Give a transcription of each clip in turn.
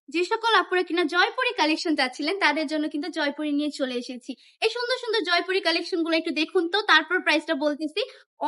যে সকল আপুরা কিনা জয়পুরি কালেকশন চাচ্ছিলেন তাদের জন্য কিন্তু জয়পুরি নিয়ে চলে এসেছি। এই সুন্দর সুন্দর জয়পুরি কালেকশন গুলো একটু দেখুন তো, তারপর প্রাইসটা বলতেছি।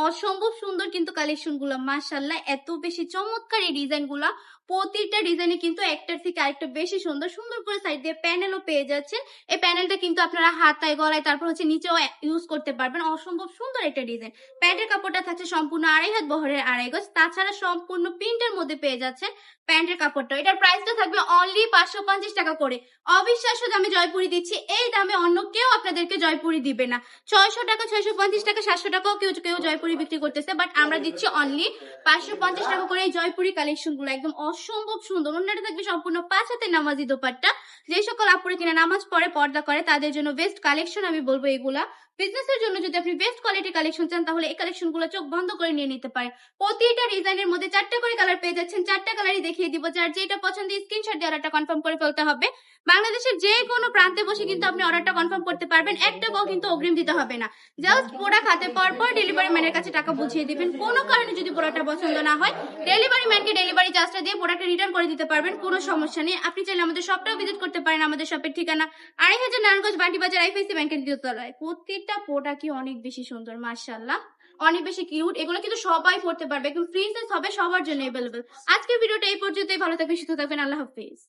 অসম্ভব সুন্দর কিন্তু কালেকশন গুলো, মাশাল্লাহ এত বেশি চমৎকার এই ডিজাইন গুলা। প্রতিটা ডিজাইনে কিন্তু একটার থেকে আরেকটা বেশি সুন্দর সুন্দর করে সাইড দিয়ে প্যানেলও পেয়ে যাচ্ছেন। এই প্যানেলটা কিন্তু আপনারা হাতায় গলায় তারপর হচ্ছে নিচেও ইউজ করতে পারবেন। অসম্ভব সুন্দর একটা ডিজাইন। প্যান্টের কাপড়টা থাকছে সম্পূর্ণ 2.5 হাত বহরের 2.5 গজ, তাছাড়া সম্পূর্ণ প্রিন্টের মধ্যে পেয়ে যাচ্ছেন প্যান্টের কাপড়টা। এটার প্রাইসটা থাকবে অনলি 550 টাকা করে। অবিশ্বাস্য দামে জয়পুরি দিচ্ছি, এই দামে অন্য কেউ আপনাদেরকে জয়পুরি দিবে না। 600 টাকা, 650 টাকা, 700 টাকাও কেউ কেউ জয়পুরি বিক্রি করতেছে, বাট আমরা দিচ্ছি অনলি 550 টাকা করে। এই জয়পুরি কালেকশন গুলো একদম অসম্ভব সুন্দর। অন্যটা থাকবে সম্পূর্ণ 5 হাতের নামাজি দোপাট্টা। যে সকল আপুরে কিনা নামাজ পড়ে পর্দা করে তাদের জন্য বেস্ট কালেকশন আমি বলবো এগুলা। বিজনেসের জন্য যদি আপনি বেস্ট কোয়ালিটি কালেকশন চান তাহলে এই কালেকশন গুলো চোখ বন্ধ করে নিয়ে নিতে পারেন। প্রতিটা ডিজাইনের মধ্যে 4টা করে কালার পেয়ে যাচ্ছেন, 4টা কালারই দেখিয়ে দিব। যার যেটা পছন্দ স্ক্রিনশট দিয়ে অর্ডারটা কনফার্ম করে ফেলতে হবে। বাংলাদেশের যে কোনো প্রান্তে বসে কিন্তু আপনি অর্ডারটা কনফার্ম করতে পারবেন, একটা টাকাও কিন্তু অগ্রিম দিতে হবে না। জাস্ট প্রোডাক্ট হাতে পাওয়ার পর ডেলিভারি ম্যানের কাছে টাকা বুঝিয়ে দিবেন। কোনো কারণে যদি প্রোডাক্টটা পছন্দ না হয় ডেলিভারি ম্যানকে ডেলিভারি চার্জটা দিয়ে প্রোডাক্টটা রিটার্ন করে দিতে পারবেন, কোনো সমস্যা নেই। আপনি চাইলে আমাদের শপটাও ভিজিট করতে পারেন। আমাদের শপের ঠিকানা 2.5 নারায়ণগঞ্জ বান্টি বাজার আইফআইসি ব্যাংকের দ্বিতীয়তলায়। প্রত্যেকটা প্রোডাক্টই অনেক বেশি সুন্দর, মাশাআল্লাহ অনেক বেশি কিউট। এগুলো কিন্তু সবাই পড়তে পারবে, একদম ফ্রি সাইজ হবে, সবার জন্য अवेलेबल। আজকের ভিডিওটা এই পর্যন্তই। ভালো থাকবেন, সুস্থ থাকবেন, আল্লাহ হাফেজ।